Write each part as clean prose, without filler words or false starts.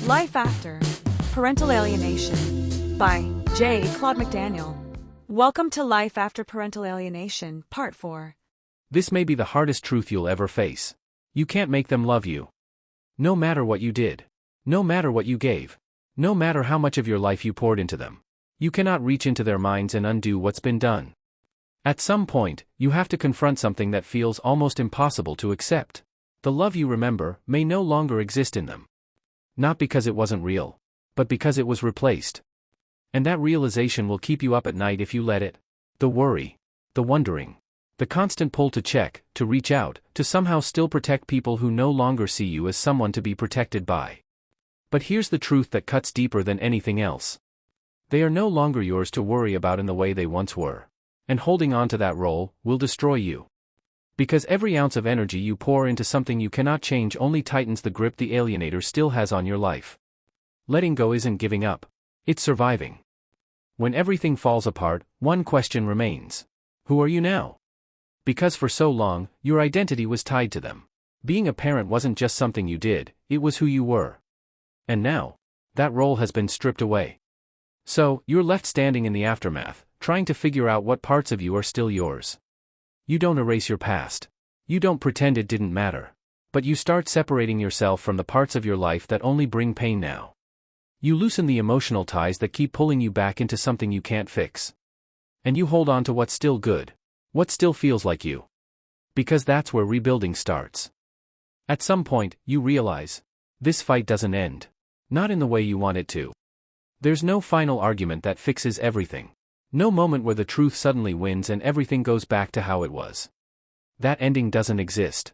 Life After Parental Alienation by J. Claude McDaniel. Welcome to Life After Parental Alienation, Part 4. This may be the hardest truth you'll ever face. You can't make them love you. No matter what you did. No matter what you gave. No matter how much of your life you poured into them. You cannot reach into their minds and undo what's been done. At some point, you have to confront something that feels almost impossible to accept. The love you remember may no longer exist in them. Not because it wasn't real, but because it was replaced. And that realization will keep you up at night if you let it. The worry, the wondering, the constant pull to check, to reach out, to somehow still protect people who no longer see you as someone to be protected by. But here's the truth that cuts deeper than anything else. They are no longer yours to worry about in the way they once were. And holding on to that role will destroy you. Because every ounce of energy you pour into something you cannot change only tightens the grip the alienator still has on your life. Letting go isn't giving up. It's surviving. When everything falls apart, one question remains. Who are you now? Because for so long, your identity was tied to them. Being a parent wasn't just something you did, it was who you were. And now, that role has been stripped away. So, you're left standing in the aftermath, trying to figure out what parts of you are still yours. You don't erase your past. You don't pretend it didn't matter. But you start separating yourself from the parts of your life that only bring pain now. You loosen the emotional ties that keep pulling you back into something you can't fix. And you hold on to what's still good. What still feels like you. Because that's where rebuilding starts. At some point, you realize, this fight doesn't end. Not in the way you want it to. There's no final argument that fixes everything. No moment where the truth suddenly wins and everything goes back to how it was. That ending doesn't exist.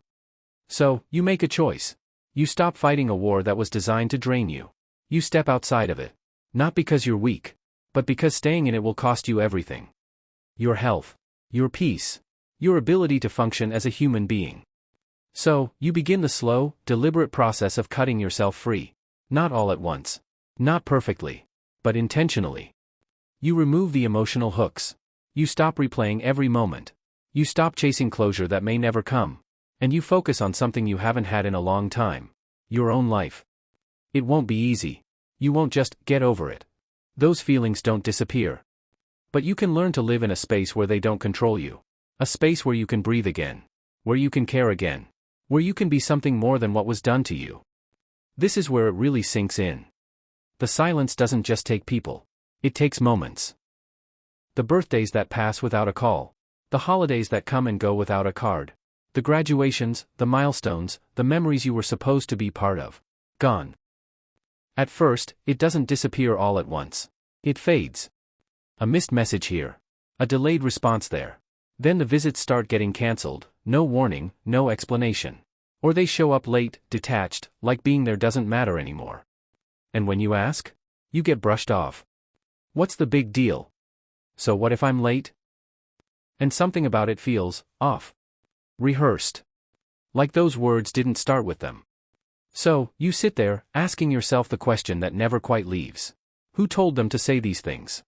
So, you make a choice. You stop fighting a war that was designed to drain you. You step outside of it. Not because you're weak, but because staying in it will cost you everything. Your health. Your peace. Your ability to function as a human being. So, you begin the slow, deliberate process of cutting yourself free. Not all at once. Not perfectly. But intentionally. You remove the emotional hooks. You stop replaying every moment. You stop chasing closure that may never come. And you focus on something you haven't had in a long time. Your own life. It won't be easy. You won't just get over it. Those feelings don't disappear. But you can learn to live in a space where they don't control you. A space where you can breathe again. Where you can care again. Where you can be something more than what was done to you. This is where it really sinks in. The silence doesn't just take people. It takes moments. The birthdays that pass without a call. The holidays that come and go without a card. The graduations, the milestones, the memories you were supposed to be part of. Gone. At first, it doesn't disappear all at once. It fades. A missed message here. A delayed response there. Then the visits start getting cancelled, no warning, no explanation. Or they show up late, detached, like being there doesn't matter anymore. And when you ask, you get brushed off. What's the big deal? So what if I'm late? And something about it feels off. Rehearsed. Like those words didn't start with them. So, you sit there, asking yourself the question that never quite leaves. Who told them to say these things?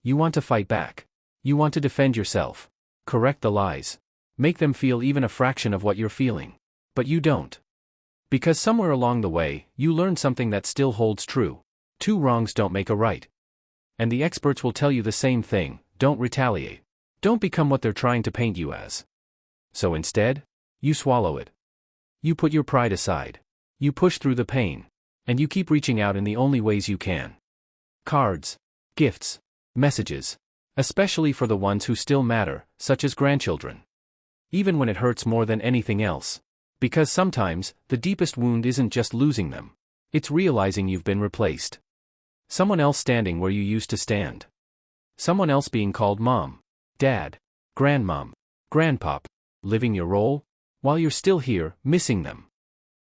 You want to fight back. You want to defend yourself. Correct the lies. Make them feel even a fraction of what you're feeling. But you don't. Because somewhere along the way, you learn something that still holds true. Two wrongs don't make a right. And the experts will tell you the same thing, don't retaliate. Don't become what they're trying to paint you as. So instead, you swallow it. You put your pride aside. You push through the pain. And you keep reaching out in the only ways you can. Cards. Gifts. Messages. Especially for the ones who still matter, such as grandchildren. Even when it hurts more than anything else. Because sometimes, the deepest wound isn't just losing them. It's realizing you've been replaced. Someone else standing where you used to stand. Someone else being called mom, dad, grandmom, grandpop, living your role, while you're still here, missing them.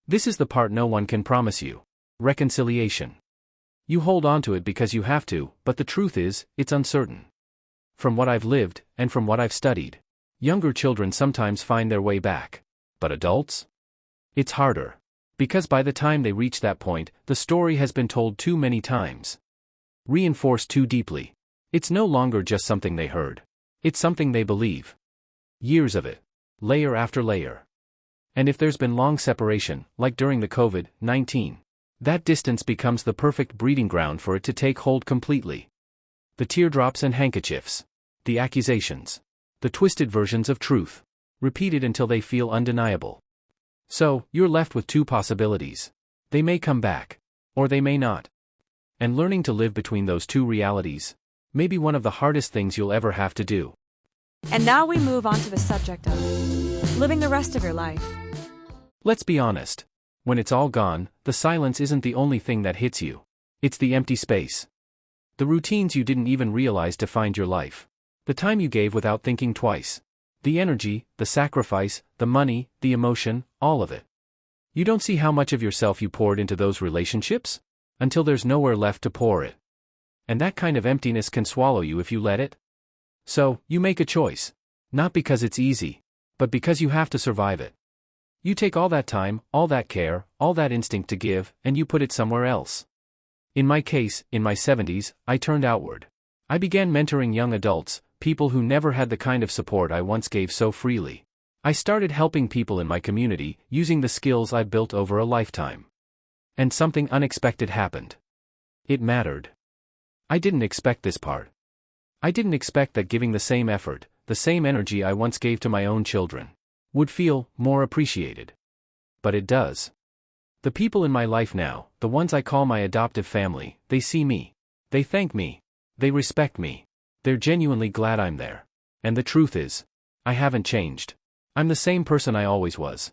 This is the part no one can promise you. Reconciliation. You hold on to it because you have to, but the truth is, it's uncertain. From what I've lived, and from what I've studied, younger children sometimes find their way back. But adults? It's harder. Because by the time they reach that point, the story has been told too many times. Reinforced too deeply. It's no longer just something they heard. It's something they believe. Years of it. Layer after layer. And if there's been long separation, like during the COVID-19 That distance becomes the perfect breeding ground for it to take hold completely. The teardrops and handkerchiefs. The accusations. The twisted versions of truth. Repeated until they feel undeniable. So, you're left with two possibilities. They may come back. Or they may not. And learning to live between those two realities may be one of the hardest things you'll ever have to do. And now we move on to the subject of living the rest of your life. Let's be honest. When it's all gone, the silence isn't the only thing that hits you. It's the empty space. The routines you didn't even realize defined your life. The time you gave without thinking twice. The energy, the sacrifice, the money, the emotion, all of it. You don't see how much of yourself you poured into those relationships? Until there's nowhere left to pour it. And that kind of emptiness can swallow you if you let it. So, you make a choice. Not because it's easy, but because you have to survive it. You take all that time, all that care, all that instinct to give, and you put it somewhere else. In my case, in my 70s, I turned outward. I began mentoring young adults, people who never had the kind of support I once gave so freely. I started helping people in my community, using the skills I built over a lifetime. And something unexpected happened. It mattered. I didn't expect this part. I didn't expect that giving the same effort, the same energy I once gave to my own children, would feel more appreciated. But it does. The people in my life now, the ones I call my adoptive family, they see me. They thank me. They respect me. They're genuinely glad I'm there. And the truth is, I haven't changed. I'm the same person I always was.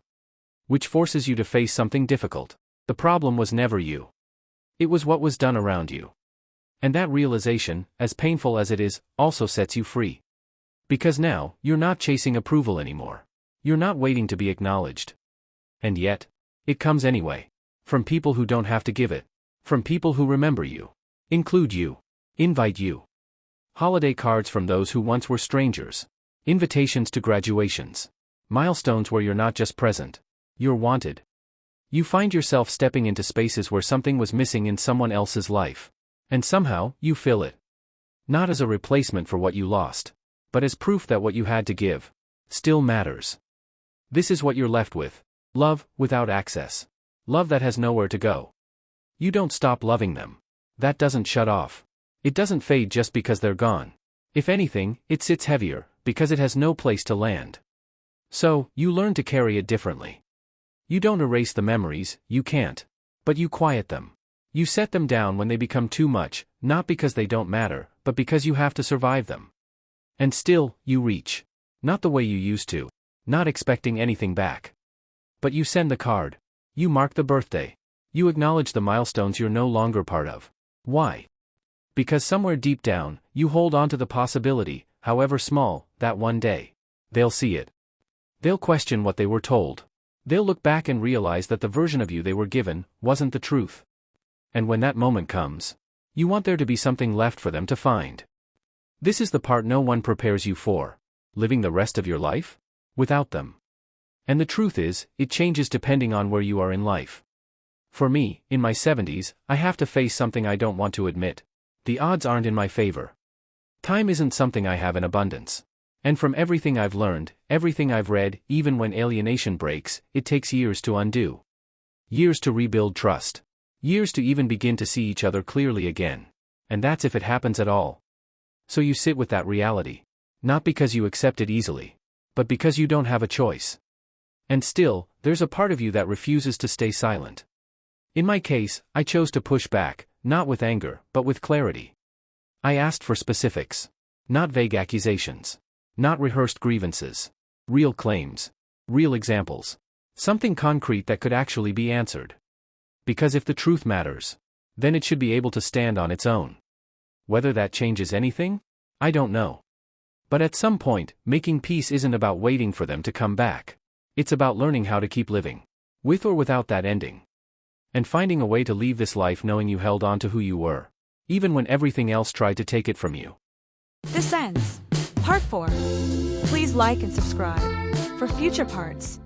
Which forces you to face something difficult. The problem was never you. It was what was done around you. And that realization, as painful as it is, also sets you free. Because now, you're not chasing approval anymore. You're not waiting to be acknowledged. And yet, it comes anyway. From people who don't have to give it. From people who remember you. Include you. Invite you. Holiday cards from those who once were strangers. Invitations to graduations. Milestones where you're not just present. You're wanted. You find yourself stepping into spaces where something was missing in someone else's life. And somehow, you fill it. Not as a replacement for what you lost, but as proof that what you had to give still matters. This is what you're left with. Love without access. Love that has nowhere to go. You don't stop loving them. That doesn't shut off. It doesn't fade just because they're gone. If anything, it sits heavier, because it has no place to land. So, you learn to carry it differently. You don't erase the memories, you can't. But you quiet them. You set them down when they become too much, not because they don't matter, but because you have to survive them. And still, you reach. Not the way you used to. Not expecting anything back. But you send the card. You mark the birthday. You acknowledge the milestones you're no longer part of. Why? Because somewhere deep down, you hold on to the possibility, however small, that one day, they'll see it. They'll question what they were told. They'll look back and realize that the version of you they were given wasn't the truth. And when that moment comes, you want there to be something left for them to find. This is the part no one prepares you for. Living the rest of your life? Without them. And the truth is, it changes depending on where you are in life. For me, in my 70s, I have to face something I don't want to admit. The odds aren't in my favor. Time isn't something I have in abundance. And from everything I've learned, everything I've read, even when alienation breaks, it takes years to undo. Years to rebuild trust. Years to even begin to see each other clearly again. And that's if it happens at all. So you sit with that reality. Not because you accept it easily. But because you don't have a choice. And still, there's a part of you that refuses to stay silent. In my case, I chose to push back, not with anger, but with clarity. I asked for specifics. Not vague accusations. Not rehearsed grievances. Real claims. Real examples. Something concrete that could actually be answered. Because if the truth matters, then it should be able to stand on its own. Whether that changes anything? I don't know. But at some point, making peace isn't about waiting for them to come back. It's about learning how to keep living. With or without that ending. And finding a way to leave this life knowing you held on to who you were. Even when everything else tried to take it from you. This ends Part 4. Please like and subscribe for future parts.